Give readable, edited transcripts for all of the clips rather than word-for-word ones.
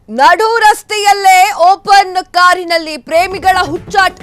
ನಡು ರಸ್ತೆಯಲ್ಲೇ ಓಪನ್ ಕಾರಿನಲ್ಲಿ ಪ್ರೇಮಿಗಳ ಹುಚ್ಚಾಟ.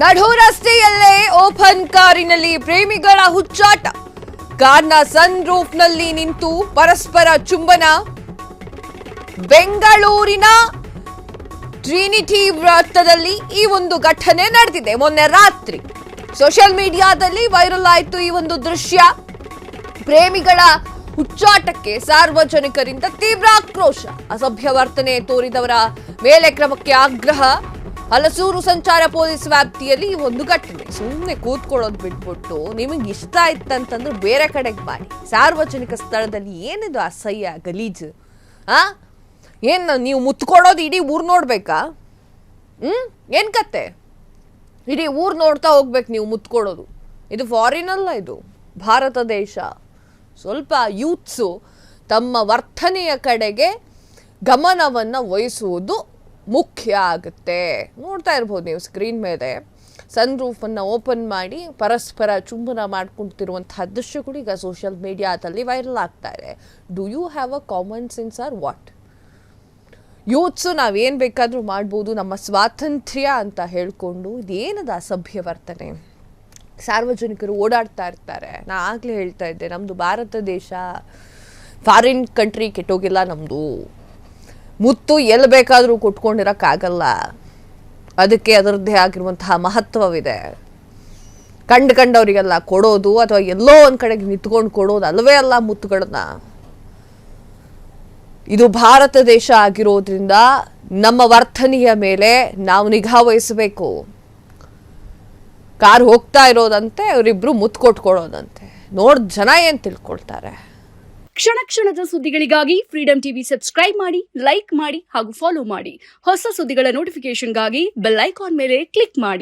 ನಡು ರಸ್ತೆಯಲ್ಲೇ ಓಪನ್ ಕಾರಿನಲ್ಲಿ ಪ್ರೇಮಿಗಳ ಹುಚ್ಚಾಟ. ಕಾರ್ನ ಸನ್ ರೂಫ್ನಲ್ಲಿ ನಿಂತು ಪರಸ್ಪರ ಚುಂಬನ. ಬೆಂಗಳೂರಿನ ಟ್ರಿನಿಟಿ ವೃತ್ತದಲ್ಲಿ ಈ ಒಂದು ಘಟನೆ ನಡೆದಿದೆ. ಮೊನ್ನೆ ರಾತ್ರಿ ಸೋಷಿಯಲ್ ಮೀಡಿಯಾದಲ್ಲಿ ವೈರಲ್ ಆಯಿತು ಈ ಒಂದು ದೃಶ್ಯ. ಪ್ರೇಮಿಗಳ ಹುಚ್ಚಾಟಕ್ಕೆ ಸಾರ್ವಜನಿಕರಿಂದ ತೀವ್ರ ಆಕ್ರೋಶ. ಅಸಭ್ಯ ವರ್ತನೆ ತೋರಿದವರ ಮೇಲೆ ಕ್ರಮಕ್ಕೆ ಆಗ್ರಹ. ಹಲಸೂರು ಸಂಚಾರ ಪೊಲೀಸ್ ವ್ಯಾಪ್ತಿಯಲ್ಲಿ ಈ ಒಂದು ಘಟನೆ. ಸುಮ್ಮನೆ ಕೂತ್ಕೊಳ್ಳೋದು ಬಿಟ್ಬಿಟ್ಟು ನಿಮಗೆ ಇಷ್ಟ ಆಯ್ತಂತಂದ್ರೆ ಬೇರೆ ಕಡೆಗೆ ಮಾಡಿ. ಸಾರ್ವಜನಿಕ ಸ್ಥಳದಲ್ಲಿ ಏನಿದು ಅಸಹ್ಯ ಗಲೀಜು? ಏನು ನೀವು ಮುತ್ಕೊಡೋದು ಇಡೀ ಊರು ನೋಡ್ಬೇಕಾ? ಏನ್ ಕತೆ? ಇಡೀ ಊರು ನೋಡ್ತಾ ಹೋಗ್ಬೇಕು ನೀವು ಮುತ್ಕೊಡೋದು. ಇದು ಫಾರಿನ್ ಅಲ್ಲ, ಇದು ಭಾರತ ದೇಶ. ಸ್ವಲ್ಪ ಯೂತ್ಸು ತಮ್ಮ ವರ್ತನೆಯ ಕಡೆಗೆ ಗಮನವನ್ನು ವಹಿಸುವುದು ಮುಖ್ಯ ಆಗುತ್ತೆ. ನೋಡ್ತಾ ಇರ್ಬೋದು ನೀವು ಸ್ಕ್ರೀನ್ ಮೇಲೆ ಸನ್ ರೂಫನ್ನು ಓಪನ್ ಮಾಡಿ ಪರಸ್ಪರ ಚುಂಬನ ಮಾಡ್ಕೊಳ್ತಿರುವಂತಹ ದೃಶ್ಯಗಳು ಈಗ ಸೋಷಿಯಲ್ ಮೀಡಿಯಾದಲ್ಲಿ ವೈರಲ್ ಆಗ್ತಾ ಇದೆ. Do you have a common sense or what? Youths ನಾವೇನು ಬೇಕಾದರೂ ಮಾಡ್ಬೋದು, ನಮ್ಮ ಸ್ವಾತಂತ್ರ್ಯ ಅಂತ ಹೇಳ್ಕೊಂಡು ಇದೇನದ ಅಸಭ್ಯ ವರ್ತನೆ? ಸಾರ್ವಜನಿಕರು ಓಡಾಡ್ತಾ ಇರ್ತಾರೆ. ನಾ ಆಗಲೇ ಹೇಳ್ತಾ ಇದ್ದೆ, ನಮ್ಮದು ಭಾರತ ದೇಶ, ಫಾರಿನ್ ಕಂಟ್ರಿ ಕೆಟ್ಟೋಗಿಲ್ಲ ನಮ್ಮದು. ಮುತ್ತು ಎಲ್ಲಿ ಬೇಕಾದರೂ ಕೊಟ್ಕೊಂಡಿರೋಕ್ಕಾಗಲ್ಲ. ಅದಕ್ಕೆ ಅದರದ್ದೇ ಆಗಿರುವಂತಹ ಮಹತ್ವವಿದೆ. ಕಂಡವರಿಗೆಲ್ಲ ಕೊಡೋದು ಅಥವಾ ಎಲ್ಲೋ ಒಂದು ಕಡೆಗೆ ನಿಂತ್ಕೊಂಡು ಕೊಡೋದು ಅಲ್ಲವೇ ಅಲ್ಲ ಮುತ್ತುಗಳನ್ನ. ಇದು ಭಾರತ ದೇಶ ಆಗಿರೋದ್ರಿಂದ ನಮ್ಮ ವರ್ತನೆಯ ಮೇಲೆ ನಾವು ನಿಗಾ ವಹಿಸಬೇಕು. ಕಾರ್ ಹೋಗ್ತಾ ಇರೋದಂತೆ, ಅವರಿಬ್ರು ಮುತ್ತು ಕೊಟ್ಕೊಡೋದಂತೆ. ನೋಡ್ ಜನ ಏನ್ ತಿಳ್ಕೊಳ್ತಾರೆ? ಕ್ಷಣ ಕ್ಷಣದ ಸುದ್ದಿಗಳಿಗಾಗಿ ಫ್ರೀಡಂ ಟಿವಿ ಸಬ್ಸ್ಕ್ರೈಬ್ ಮಾಡಿ, ಲೈಕ್ ಮಾಡಿ ಹಾಗೂ ಫಾಲೋ ಮಾಡಿ. ಹೊಸ ಸುದ್ದಿಗಳ ನೋಟಿಫಿಕೇಶನ್ಗಾಗಿ ಬೆಲ್ ಐಕಾನ್ ಮೇಲೆ ಕ್ಲಿಕ್ ಮಾಡಿ.